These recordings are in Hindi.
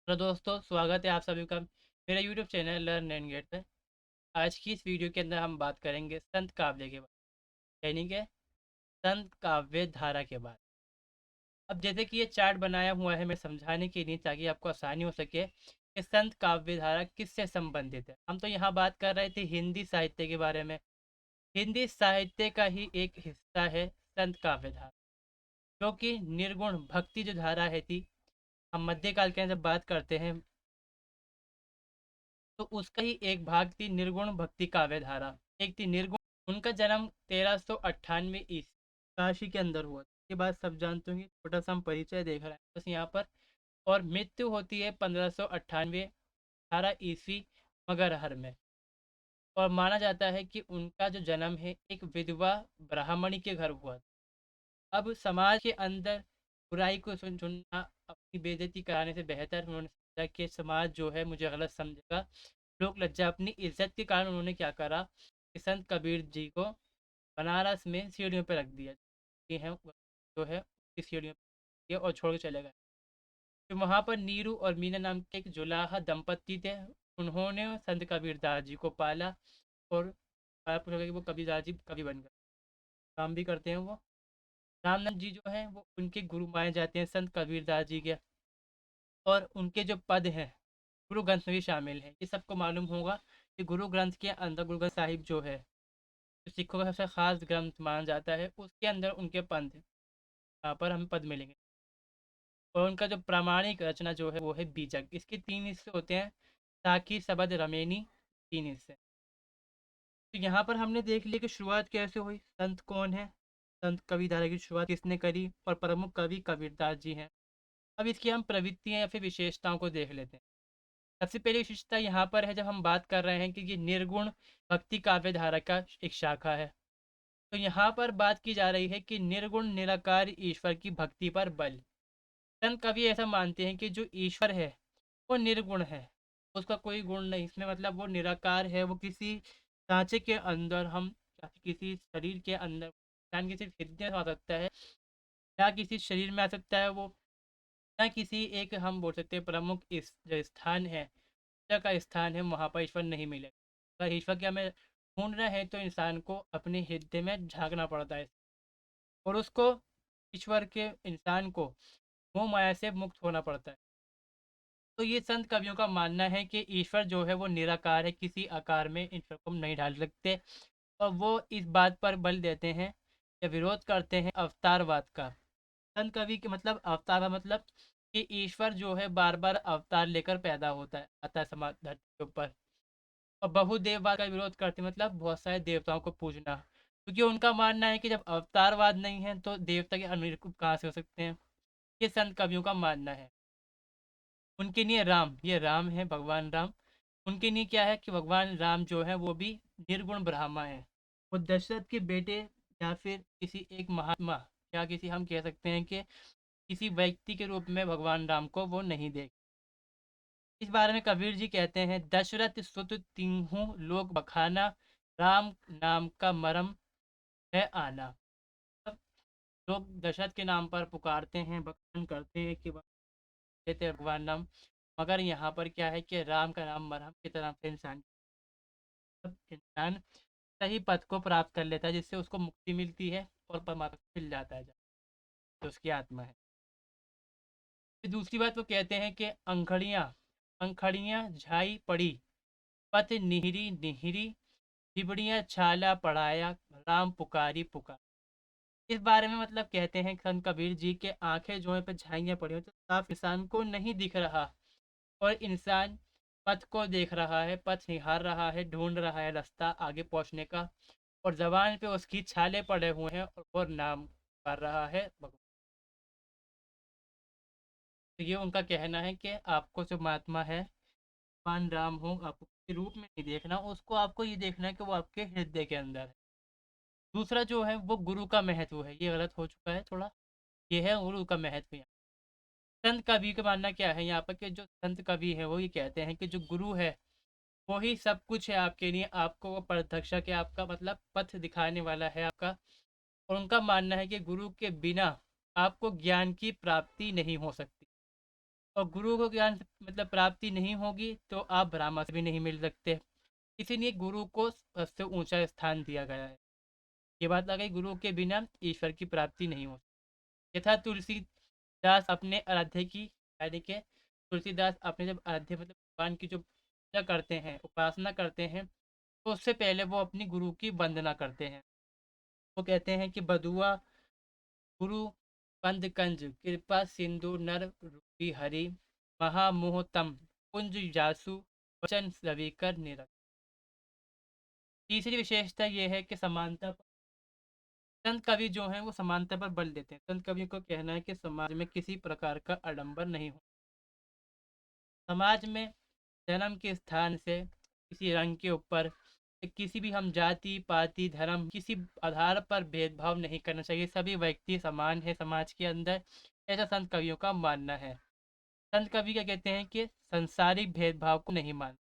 हेलो दोस्तों, स्वागत है आप सभी का मेरा YouTube channel learn and get pay. आज की इस वीडियो के अंदर हम बात करेंगे संत काव्य के बारे यानी कि संत काव्य धारा के बारे। अब जैसे कि ये चार्ट बनाया हुआ है मैं समझाने के लिए ताकि आपको आसानी हो सके कि संत काव्य धारा किससे संबंधित है। हम तो यहाँ बात कर रहे थे हिंदी साहित्य के बारे में। हिंदी साहित्य का ही एक हिस्सा है संत काव्य धारा, जो कि निर्गुण भक्ति जो धारा है थी। हम मध्यकाल के अंदर बात करते हैं तो उसका ही एक भाग थी निर्गुण भक्ति काव्य धारा। एक थी निर्गुण। उनका जन्म 1398 ईस्वी काशी के अंदर हुआ। ये बात सब जानते होंगे, छोटा सा हम परिचय देख रहे हैं बस यहाँ पर। और मृत्यु होती है 1598 18 ईस्वी मगरहर में। और माना जाता है कि उनका जो जन्म है एक विधवा ब्राह्मणी के घर हुआ। अब समाज के अंदर बुराई को चुनना अपनी बेइज्जती कराने से बेहतर उन्होंने सोचा कि समाज जो है मुझे गलत समझेगा। लोक लज्जा अपनी इज्जत के कारण उन्होंने क्या करा कि संत कबीर जी को बनारस में सीढ़ियों पर रख दिया। ये है जो है उसकी सीढ़ियों पर दिया और छोड़ के चले गए। फिर वहाँ पर नीरू और मीना नाम के एक जुलाहा दंपत्ति थे। उन्होंने संत कबीरदास जी को पाला और पाला पूछा कि वो कबीरदास जी कभी बन गए। काम भी करते हैं वो। रामनाथ जी जो है वो उनके गुरु माने जाते हैं संत कबीरदास जी के। और उनके जो पद हैं गुरु ग्रंथ में भी शामिल है। ये सबको मालूम होगा कि गुरु ग्रंथ के अंदर गुरु ग्रंथ साहिब जो है जो सिखों का सबसे खास ग्रंथ माना जाता है, उसके अंदर उनके पद यहाँ पर हमें पद मिलेंगे। और उनका जो प्रामाणिक रचना जो है वो है बीजक। इसके तीन हिस्से होते हैं, साखी सबद रमेनी, तीन हिस्से। तो यहाँ पर हमने देख लिया कि शुरुआत कैसे हुई, संत कौन है, संत कवि धारा की शुरुआत किसने करी और प्रमुख कवि कबीरदास जी हैं। अब इसकी हम प्रवृत्तियाँ या फिर विशेषताओं को देख लेते हैं। सबसे पहली विशेषता यहाँ पर है, जब हम बात कर रहे हैं कि ये निर्गुण भक्ति काव्य धारा का एक शाखा है, तो यहाँ पर बात की जा रही है कि निर्गुण निराकार ईश्वर की भक्ति पर बल। संत कवि ऐसा मानते हैं कि जो ईश्वर है वो निर्गुण है, उसका कोई गुण नहीं इसमें, मतलब वो निराकार है। वो किसी सांचे के अंदर हम या फिर किसी शरीर के अंदर इंसान की सिर्फ हृदय में आ सकता है, या किसी शरीर में आ सकता है वो, ना किसी एक हम बोल सकते हैं प्रमुख इस जो स्थान है का स्थान है वहाँ पर ईश्वर नहीं मिलेगा। अगर ईश्वर के हमें ढूंढना है तो इंसान को अपने हृदय में झांकना पड़ता है और उसको ईश्वर के इंसान को मोह माया से मुक्त होना पड़ता है। तो ये संत कवियों का मानना है कि ईश्वर जो है वो निराकार है, किसी आकार में ईश्वर को हम नहीं ढाल सकते। और वो इस बात पर बल देते हैं या विरोध करते हैं अवतारवाद का। संत कवि के मतलब अवतार का मतलब कि ईश्वर जो है बार बार अवतार लेकर पैदा होता है आता है समाज धरती के ऊपर। और बहुदेववाद का विरोध करते मतलब बहुत सारे देवताओं को पूजना, क्योंकि उनका मानना है कि जब अवतारवाद नहीं है तो देवता के अनुरूप कहाँ से हो सकते हैं। ये संत कवियों का मानना है। उनके लिए राम, ये राम है भगवान राम। उनके लिए क्या है कि भगवान राम जो है वो भी निर्गुण ब्रह्मा है। वो दशरथ के बेटे या फिर किसी एक महात्मा या किसी हम कह सकते हैं कि किसी व्यक्ति के रूप में भगवान राम को वो नहीं देख। इस बारे में कबीर जी कहते हैं, दशरथ सुत तिन्हु लोक बखाना, राम नाम का मरम है आना। अब लोग दशरथ के नाम पर पुकारते हैं, बखान करते हैं कि देते हैं भगवान राम, मगर यहाँ पर क्या है कि राम का नाम मरहम की तरफ से इंसान सही पथ को प्राप्त कर लेता है, जिससे उसको मुक्ति मिलती है और परमात्मा को मिल जाता है जो उसकी आत्मा है। फिर दूसरी बात वो कहते हैं कि अंखड़ियाँ अंखड़ियाँ झाई पड़ी, पथ निहरी निहरी, चिबड़ियाँ छाला पढ़ाया, राम पुकारी पुकार। इस बारे में मतलब कहते हैं संत कबीर जी के आंखें जो है पे झाइयाँ पड़ी हो तो साफ इंसान को नहीं दिख रहा, और इंसान पथ को देख रहा है, पथ निहार रहा है, ढूंढ रहा है रास्ता आगे पहुंचने का। और जबान पे उसकी छाले पड़े हुए हैं और नाम कर रहा है भगवान। तो ये उनका कहना है कि आपको जो महात्मा है भगवान राम हो, आपको किसी रूप में नहीं देखना, उसको आपको ये देखना है कि वो आपके हृदय के अंदर है। दूसरा जो है वो गुरु का महत्व है, ये गलत हो चुका है थोड़ा। ये है गुरु का महत्व यहाँ। संत कवि का मानना क्या है यहाँ पर कि जो संत कवि है वो ये कहते हैं कि जो गुरु है वो ही सब कुछ है आपके लिए, आपको वो प्रत्यक्षक है, आपका मतलब पथ दिखाने वाला है आपका। और उनका मानना है कि गुरु के बिना आपको ज्ञान की प्राप्ति नहीं हो सकती। और गुरु को ज्ञान मतलब प्राप्ति नहीं होगी तो आप ब्रह्मा से भी नहीं मिल सकते। इसीलिए गुरु को सबसे ऊंचा स्थान दिया गया है। ये बात आ गई, गुरु के बिना ईश्वर की प्राप्ति नहीं हो। यथा तुलसीदास अपने आराध्य की, यानी कि तुलसीदास अपने जब आराध्य मतलब भगवान की जो पूजा करते हैं, उपासना करते हैं, तो उससे पहले वो अपनी गुरु की वंदना करते हैं। वो कहते हैं कि बधुआ गुरु पंद कंज कृपा सिंधु नर रूपी हरि महामोहतम कुंज जासु वचन रविकर निरत। तीसरी विशेषता ये है कि समानता संत कवि जो हैं वो समानता पर बल देते हैं। संत कवियों को कहना है कि समाज में किसी प्रकार का आडंबर नहीं हो। समाज में जन्म के स्थान से किसी रंग के ऊपर किसी भी हम जाति पाति धर्म किसी आधार पर भेदभाव नहीं करना चाहिए। सभी व्यक्ति समान है समाज के अंदर, ऐसा संत कवियों का मानना है। संत कवि क्या कहते हैं कि संसारिक भेदभाव को नहीं मान।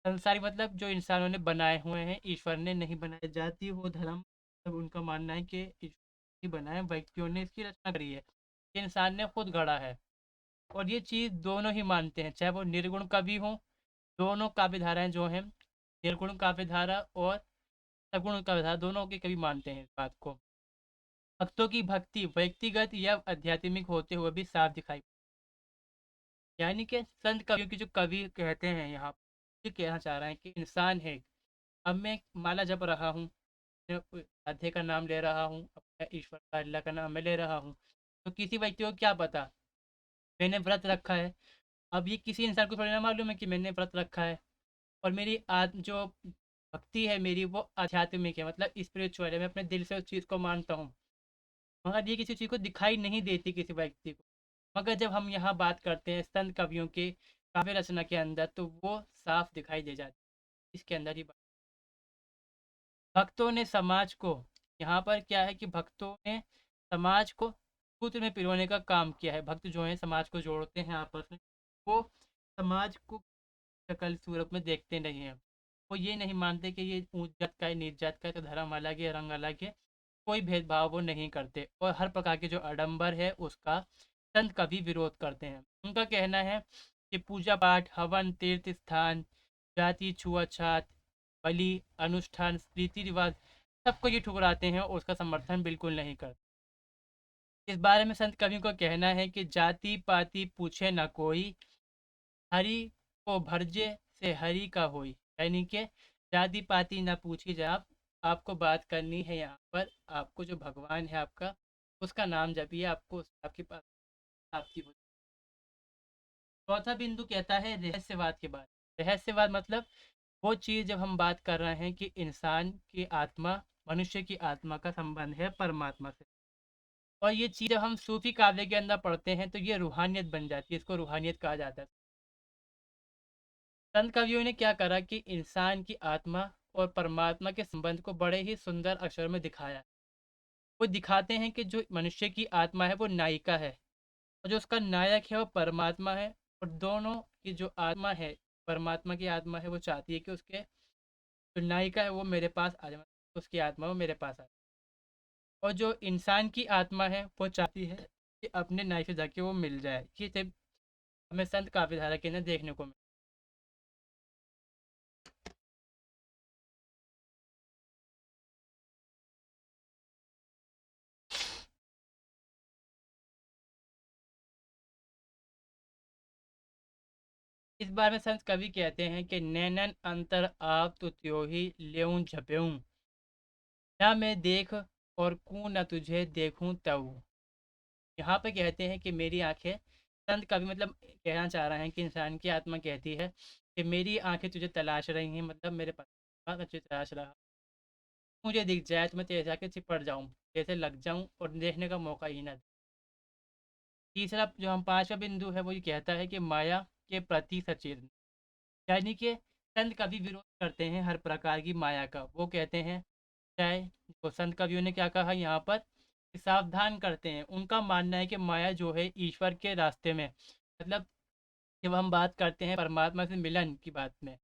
संसारी मतलब जो इंसानों ने बनाए हुए हैं, ईश्वर ने नहीं बनाए। जाति हो धर्म, सब उनका मानना है कि ईश्वर ने बनाए, व्यक्तियों ने इसकी रचना करी है, ये इंसान ने खुद गढ़ा है। और ये चीज़ दोनों ही मानते हैं, चाहे वो निर्गुण कवि हो। दोनों काव्य धाराएं जो हैं, निर्गुण काव्य धारा और सगुण काव्य धारा, दोनों के कवि मानते हैं इस बात को। भक्तों की भक्ति व्यक्तिगत या आध्यात्मिक होते हुए भी साफ दिखाई, यानी कि संत कवियों की जो कवि कहते हैं यहाँ ये कहना चाह रहे हैं कि इंसान है। अब मैं माला जप रहा हूँ, राधे का नाम ले रहा हूँ, अपने ईश्वर का अल्लाह का नाम मैं ले रहा हूँ, तो किसी व्यक्ति को क्या पता मैंने व्रत रखा है। अब ये किसी इंसान को थोड़ी ना मालूम है कि मैंने व्रत रखा है। और मेरी जो भक्ति है मेरी वो आध्यात्मिक है, मतलब स्पिरिचुअल है, मैं अपने दिल से उस चीज़ को मानता हूँ। मगर ये किसी चीज़ को दिखाई नहीं देती किसी व्यक्ति को। मगर जब हम यहाँ बात करते हैं संत कवियों के काव्य रचना के अंदर, तो वो साफ दिखाई दे जाती है इसके अंदर ही बात। भक्तों ने समाज को, यहाँ पर क्या है कि भक्तों ने समाज को सूत्र में पिरोने का काम किया है। भक्त जो हैं समाज को जोड़ते हैं आपस में। वो समाज को शक्ल सूरत में देखते नहीं हैं। वो ये नहीं मानते कि ये ऊंच जात का है नीच जात का है, तो धर्म अलग है रंग अलग है। कोई भेदभाव वो नहीं करते और हर प्रकार के जो आडंबर है उसका संत कभी विरोध करते हैं। उनका कहना है कि पूजा पाठ हवन तीर्थ स्थान जाति छुआछात बलि अनुष्ठान रीति रिवाज सबको ये ठुकराते हैं और उसका समर्थन बिल्कुल नहीं करते। इस बारे में संत कवियों का कहना है कि जाति पाति पूछे न कोई हरि को भरजे से हरि का होई, यानी कि जाति पाति ना पूछी जाए। आपको बात करनी है यहाँ पर, आपको जो भगवान है आपका उसका नाम जपिए, आपको आपके पास प्राप्ति हो। चौथा बिंदु कहता है रहस्यवाद के बारे में। रहस्यवाद मतलब वो चीज़ जब हम बात कर रहे हैं कि इंसान की आत्मा, मनुष्य की आत्मा का संबंध है परमात्मा से। और ये चीज़ जब हम सूफी काव्य के अंदर पढ़ते हैं तो ये रूहानियत बन जाती है, इसको रूहानियत कहा जाता है। संत कवियों ने क्या करा कि इंसान की आत्मा और परमात्मा के संबंध को बड़े ही सुंदर अक्षर में दिखाया। वो दिखाते हैं कि जो मनुष्य की आत्मा है वो नायिका है और जो उसका नायक है वो परमात्मा है। और दोनों की जो आत्मा है, परमात्मा की आत्मा है, वो चाहती है कि उसके जो नायिका है वो मेरे पास आ जाए, उसकी आत्मा वो मेरे पास आए। और जो इंसान की आत्मा है वो चाहती है कि अपने नायक से जाके वो मिल जाए। ये सिर्फ हमें संत काव्यधारा के अंदर देखने को मिले। इस बारे में संत कवि कहते हैं कि नैनन अंतर आप तो त्यों ही लेऊं झपेऊं ना मैं देख और कूं न तुझे देखूं तब। यहाँ पे कहते हैं कि मेरी आंखें, संत कवि मतलब कहना चाह रहे हैं कि इंसान की आत्मा कहती है कि मेरी आंखें तुझे तलाश रही हैं, मतलब मेरे पास तुझे तलाश रहा, मुझे दिख जाए तो मैं तेरे आके चिपट जाऊँ, जैसे लग जाऊँ और देखने का मौका ही ना दे। तीसरा जो हम पांचवा बिंदु है वो ये कहता है कि माया के प्रति सचेत, यानी कि संत कवि विरोध करते हैं हर प्रकार की माया का। वो कहते हैं, चाहे तो संत कवियों ने क्या कहा यहाँ पर कि सावधान करते हैं। उनका मानना है कि माया जो है ईश्वर के रास्ते में, मतलब जब हम बात करते हैं परमात्मा से मिलन की बात में,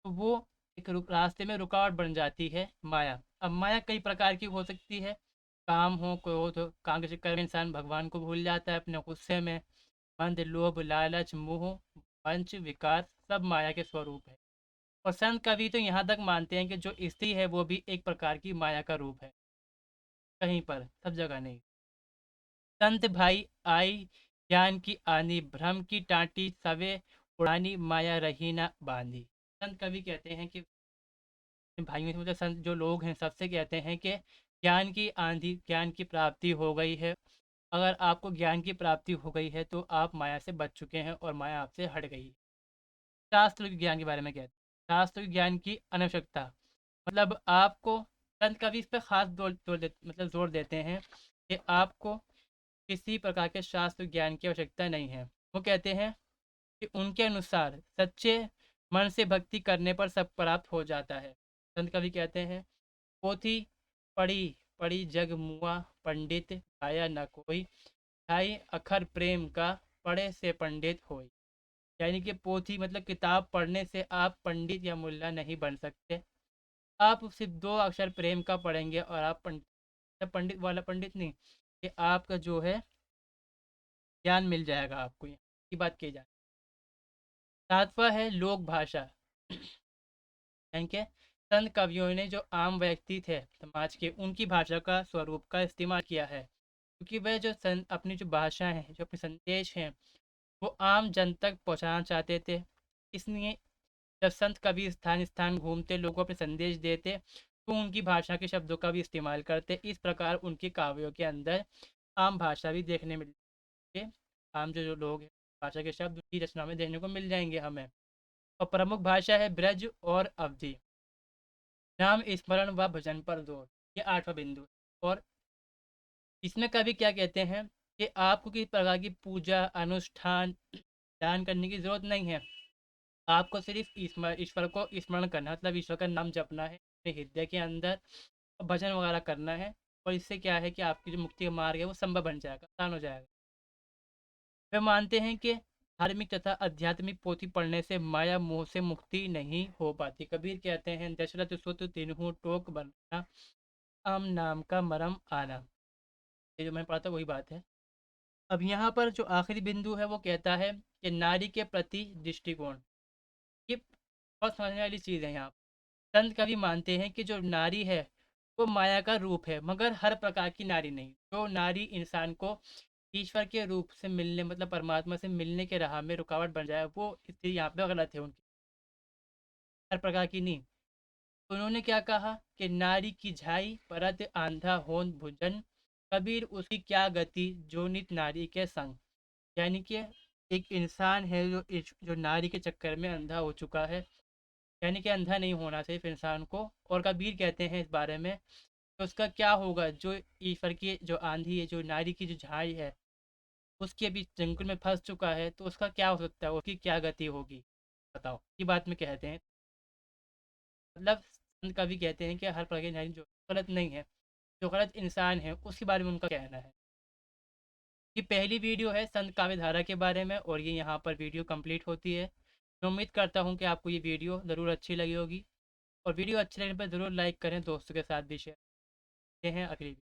तो वो एक रास्ते में रुकावट बन जाती है माया। अब माया कई प्रकार की हो सकती है, काम हो क्रोध हो, काम के चक्कर में इंसान भगवान को भूल जाता है अपने गुस्से में। मंद, लोभ, लालच, मोह, पंच विकार सब माया के स्वरूप है। और संत कवि तो यहाँ तक मानते हैं कि जो स्त्री है वो भी एक प्रकार की माया का रूप है, कहीं पर, सब जगह नहीं। संत भाई आई ज्ञान की आनी, भ्रम की टाटी सवे उड़ानी, माया रही न बांधी। संत कवि कहते हैं कि भाइयों से मतलब संत जो लोग हैं सबसे कहते हैं कि ज्ञान की आंधी, ज्ञान की प्राप्ति हो गई है। अगर आपको ज्ञान की प्राप्ति हो गई है तो आप माया से बच चुके हैं और माया आपसे हट गई है। शास्त्र ज्ञान के बारे में कहते हैं, शास्त्र ज्ञान की अनवश्यकता, मतलब आपको, संत कवि इस पर खास मतलब जोर देते हैं कि आपको किसी प्रकार के शास्त्र ज्ञान की आवश्यकता नहीं है। वो कहते हैं कि उनके अनुसार सच्चे मन से भक्ति करने पर सब प्राप्त हो जाता है। संत कवि कहते हैं, पोथी पढ़ी पढ़ी जग मुआ, पंडित आया न कोई, ढाई अखर प्रेम का, पढ़े से पंडित होई। यानी कि पोथी मतलब किताब पढ़ने से आप पंडित या मुल्ला नहीं बन सकते। आप सिर्फ दो अक्षर प्रेम का पढ़ेंगे और आप पंडित, पंडित वाला पंडित नहीं, कि आपका जो है ज्ञान मिल जाएगा आपको, ये बात की जाए। सातवां है लोक भाषा। यानी कि संत कवियों ने जो आम व्यक्ति थे समाज के, उनकी भाषा का स्वरूप का इस्तेमाल किया है, क्योंकि वह जो संत अपनी जो भाषा है, जो अपने संदेश हैं, वो आम जन तक पहुंचाना चाहते थे। इसलिए जब संत कवि स्थान स्थान घूमते, लोगों को अपने संदेश देते, तो उनकी भाषा के शब्दों का भी इस्तेमाल करते। इस प्रकार उनके काव्यों के अंदर आम भाषा भी देखने मिलती है। आम जो लोग हैं, भाषा के शब्द उनकी रचना में देखने को मिल जाएंगे हमें। और प्रमुख भाषा है ब्रज और अवधि। नाम स्मरण व भजन पर जोर, ये आठवां बिंदु। और इसमें कवि क्या कहते हैं कि आपको किसी प्रकार की पूजा अनुष्ठान दान करने की जरूरत नहीं है। आपको सिर्फ ईश्वर को स्मरण करना, मतलब ईश्वर का नाम जपना है अपने हृदय के अंदर, और भजन वगैरह करना है। और इससे क्या है कि आपकी जो मुक्ति का मार्ग है वो संभव बन जाएगा, आसान हो जाएगा। वे मानते हैं कि धार्मिक तथा आध्यात्मिक पोथी पढ़ने से माया मोह से मुक्ति नहीं हो पाती। कबीर कहते हैं, दशरथ सुत तिन्हु टोक बनना, आम नाम का मरम आना। ये जो मैंने पढ़ा था वही बात है। अब यहाँ पर जो आखिरी बिंदु है वो कहता है कि नारी के प्रति दृष्टिकोण, ये बहुत समझने वाली चीज़ है यहाँ। संत कवि मानते हैं कि जो नारी है वो माया का रूप है, मगर हर प्रकार की नारी नहीं। जो नारी इंसान को ईश्वर के रूप से मिलने, मतलब परमात्मा से मिलने के राह में रुकावट बन जाए, वो स्त्री यहाँ पे गलत है उनकी, हर प्रकार की नहीं। तो उन्होंने क्या कहा कि नारी की झाई परत आंधा होन भुजन, कबीर उसकी क्या गति जो नित नारी के संग। यानी कि एक इंसान है जो नारी के चक्कर में अंधा हो चुका है। यानी कि अंधा नहीं होना सिर्फ इंसान को। और कबीर कहते हैं इस बारे में तो उसका क्या होगा, जो ईश्वर की जो आंधी है, जो नारी की जो झाई है, उसके बीच जंगल में फंस चुका है, तो उसका क्या हो सकता है, उसकी क्या गति होगी, बताओ। ये बात में कहते हैं, मतलब संत कवि कहते हैं कि हर प्रकार की नारी जो गलत नहीं है, जो गलत इंसान है उसके बारे में उनका कहना है। ये पहली वीडियो है संत काव्यधारा के बारे में, और ये यहाँ पर वीडियो कंप्लीट होती है। मैं उम्मीद करता हूँ कि आपको ये वीडियो ज़रूर अच्छी लगी होगी, और वीडियो अच्छी लगने पर ज़रूर लाइक करें, दोस्तों के साथ भी शेयर करते हैं। अगली